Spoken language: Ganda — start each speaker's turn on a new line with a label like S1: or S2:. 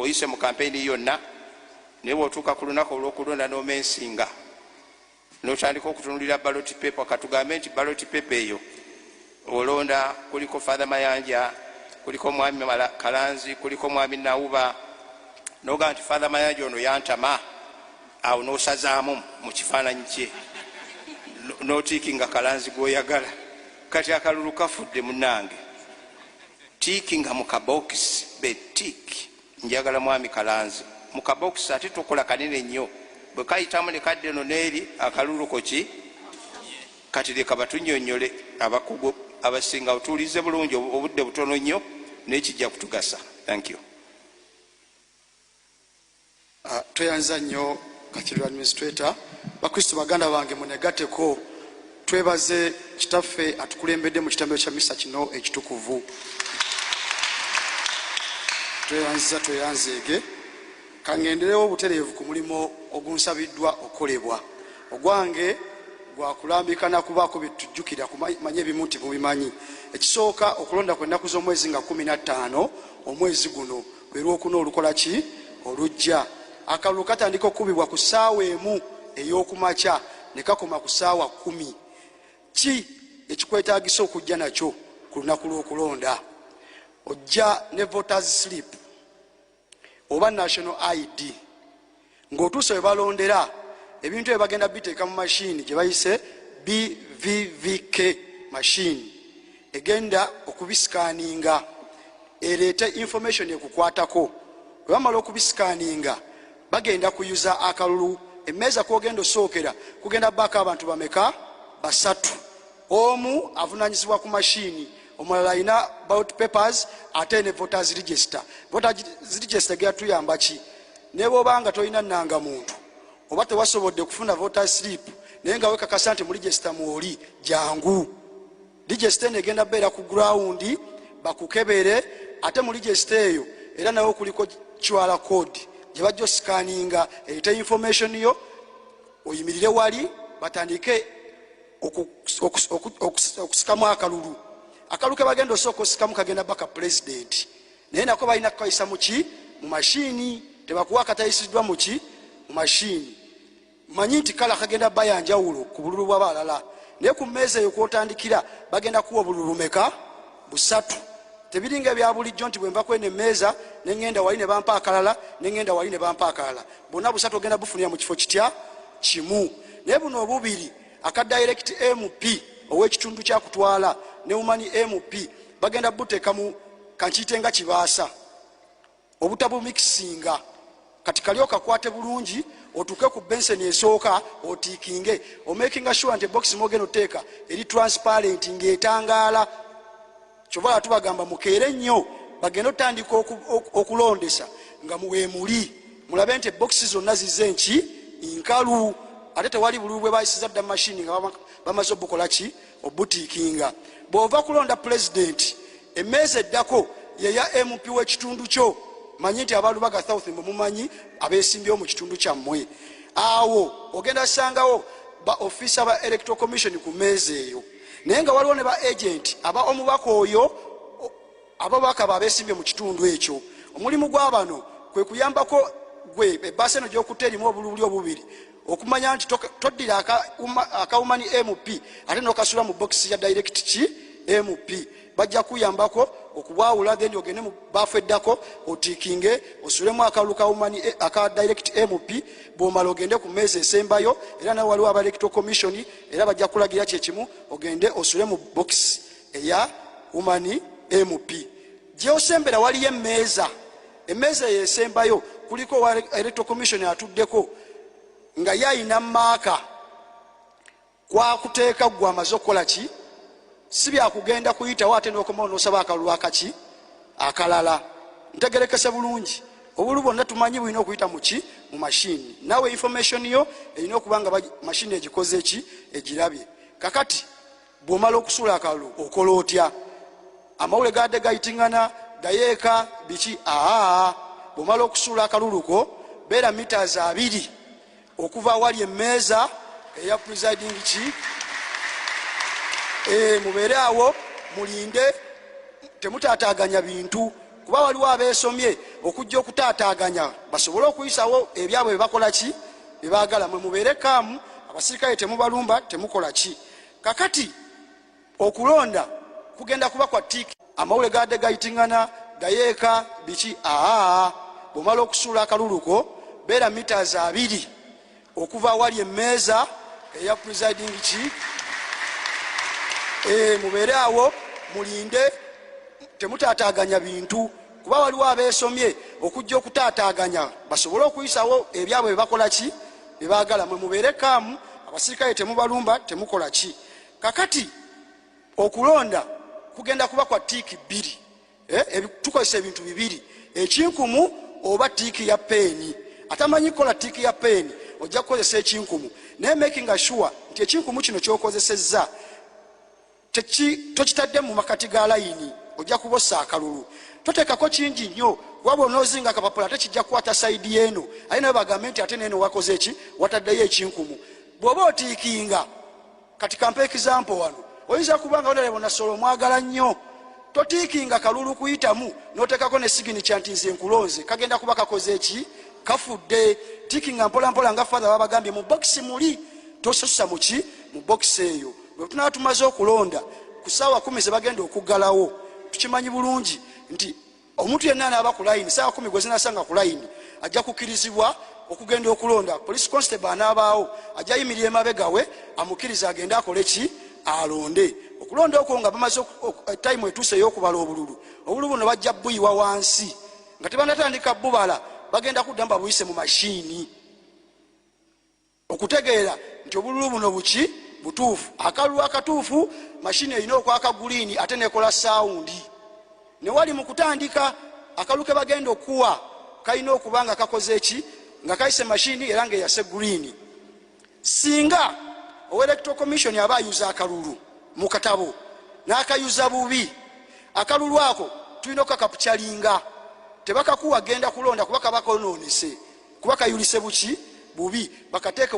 S1: oyise mu kampeyini yonna naye bw'otuuka ku lunaku olw'okulonda n'omensinga n'otandika okutunulira ballot paper katugambe nti ballot paper eyo olonda kuliko Father Mayanja, kuliko mwami Kalanzi, kuliko mwami Nauba, noga nti Father Mayanja ono yantama awo n'osazaamu mu kifaananyi kye n'otiikinga Kalanzi gw'oyagala. Kati akalulu kafudde munnange, tiikinga mu kabokisi betiiki njagala mwami Kalanzi mu kabokisi ate tokola kanene nnyo bwe kayitamu ne kadde no neeri akalulu koki. Kati leka batunnyonnyole abakugu abasinga otuulize bulungi obudde butono nnyo n'ekijja kutugasa. Thank you.
S2: Tweyanza nnyo Katiru administrator. Bakristo baganda bange munegateko twebaze kitaffe atukulembedde mu kitambiro kya misa kino ekitukuvu. Tweyanzeege kangenderewo obutereevu ku mulimo ogunsabiddwa okolebwa. Ogwange gwakulambika na kubaako bitujjukira kumanya ebimu nti mubimanyi. Ekisooka okulonda kw'ennaku z'omwezi nga 15 omwezi guno lwe Lwokuna olukola ki olujja. Akalulu katandika okubibwa ku ssaawa emu ey'okumakya ne kakoma ku ssaawa 10. Ki ekikwetaagisa okujja nakyo ku lunaku lw'okulonda? Ojja ne voters slip oba national ID ng'otuuse we balondera ebintu bye bagenda biteeka mu mashini gye bayise BVVK machine egenda okubisikaninga ereete information ekukwatako. Bwe bamala okubisikaninga bagenda kuyuza akalulu. Emmeeza kwogenda osookera kugenda baako abantu bameka? 3. Omu avunaanyizibwa ku mashini, omulala alina ballot papers ate ne voters register. Voters register gyatuyamba ki? Ne bw'obanga tolina nnanga muntu oba tewasobodde kufuna voters slip naye nga wekakasa nti mu register mwoli, jangu. Register negenda beera ku ground bakukebere ate mu register eyo era nawo kuliko QR code gye bajja osikaninga erite information yo oyimirire wali batandike okusikamu akalulu. Akalulu ke bagenda osooka osikamu kagenda baka president naye nako balina kukayisa muki mu mashini, tebakuwa katayisiddwa muki mu mashini. Manyi nti kala kagenda bayanjawulo ku bululu bw'abalala naye ku mmeeza eyo kwotandikira bagenda kuwa obululu meka? 3. Tebiringa bya bulijjo nti bwe nva kwene emmeeza ne ngenda wali ne bampa akalala ne ngenda wali ne bampa akalala. Bonna 3 ogenda bufunira mu kifo kitya kimu. Naye buno obubiri aka direct MP ow'ekitundu kya kutwala ne Woman MP bagenda buteeka mu kankiyite nga kibaasa obutabumikisinga. Kati kalyo kakwate bulungi otuuke ku benseni esooka otiikinge omakinga sure nti box mogeno oteeka eri transparent ng'etangaala. Kyova tubagamba mukeere nnyo bagenda otandika okulondesa nga muweemuli mulabe nti boxi zonna zize nki nkalu ate tewali bululu bwe bayisiza dda mashini nga bamaze obukola ki obutiikinga. Bw'ova kulonda president emmeeza eddako yeya MP w'ekitundu kyo. Manyi nti abalubaga South mumanyi abeesimbyewo mu kitundu kyammwe. Awo ogenda sangawo ba officer ba electoral commission ku mmeeza eyo naye nga waliwo ne ba agent aba omubaka oyo ababaka babeesimbye mu kitundu ekyo. Omulimu gw'abano kwe kuyambako gwe ebbaasa eno gy'okutta erimu obululu obubiri okumanya nti toddira aka Woman MP ate n'okasula mu box ya direct ki MP. Bajja kuyambako okubwawula then ogende mu baafu eddako otiikinge osulemu akalulu ka Woman aka direct MP bw'omala ogende ku mmeeza esembayo era nawe waliwo aba electoral commission era bajja kulagira kyekimu ogende osule mu box eya Woman MP. Gye osembera waliyo emmeeza eyo esembayo kuliko wa electoral commission atuddeko nga yayina maaka kwakuteeka gwe amaze okukola ki si byakugenda kuyitawo ate n'okomawo n'osaba akalulu akaki akalala. Ntegerekese bulungi obululu bwonna tumanyi bulina okuyita muki mu mashini. Nawe information yo erina okuba nga mashini egikoze eki egirabye. Kakati bw'omala okusula akalulu okola otya? Amawule gadde gayitingana gayeeka biki? Bw'omala okusula akaluluko beera meters 2 okuva wali emmeeza eya presiding chief. Mubeere awo mulinde temutaataaganya bintu kuba waliwo abeesomye okujja okutaataaganya basobole okuyisawo ebyabwe bebakola ki bebaagala. Mwe mubeere kaamu, abasirikale temubalumba, temukola ki. Kakati okulonda kugenda kuba kwa tiiki, amawule gadde gayitingana gayeeka biki. Bw'omala okusuula akaluluko beera meters 2 okuva awali emmeeza eya presiding chief. Mubeere awo mulinde, temutaataaganya bintu, kuba waliwo abeesomye okujja okutaataaganya basobole okuyisawo ebyabwe bebakola ki bebaagala. Mwe mubeere kaamu, abasirikale temubalumba, temukola ki. Kakati okulonda kugenda kuba kwa tiiki 2. Tukozesa ebintu 2, ekinkumu oba tiiki ya peeni. Atamanyi kukola tiiki ya peeni ojja kukozesa ekinkumu, naye making sure nti ekinkumu kino kyokozesezza tokitadde mu makati ga layini, ojja kubossa akalulu. Toteekako kingi nnyo, waba onoozinga akapapula tekijja kukwata sayidi yeeno, aye naye bagambe nti ate neeno wakoze eki, wataddeyo ekinkumu. Bw'oba otiikinga, kati kampa example wano, oyinza kubanga onalebo nasolo mwagala nnyo, totiikinga kalulu kuyitamu n'oteekako ne signature nti nze nkulonze, kagenda kuba kakoze eki, kafudde. Tiikinga mpola mpola nga father babagambye mu box muli, tososa muki mu box eyo. Bwe tunaba tumaze okulonda ku ssaawa 10 ze bagenda okuggalawo, tukimanyi bulungi nti omuntu yenna anaaba ku layini ssaawa 10 gwe zinasanga ku layini ajja kukkirizibwa okugenda okulonda. Police constable anaabaawo ajja yimirira emabegawe amukkiriza agende akole ki, alonde. Okulonda okwo nga bamaze time etuuse ey'okubala obululu, obululu buno bajja buyiwa wansi nga tebanatandika bubala, bagenda kudda buyise mu mashiini okutegeera nti obululu buno buki butuufu. Akalulu akatuufu mashini erina okwaka guliini ate nekola sawundi. Ne wali mu kutandika akalulu ke bagenda okuwa kalina okuba nga kakoze eki, nga kayise mashini era ng'eyase guliini. Singa Electoral Commission aba ayuza akalulu mu katabo n'akayuza bubi, akalulu ako tulina okukakapukyalinga. Tebakakuwa genda kulonda kuba kaba konoonese, kuba kayulise buki bubi, bakateeke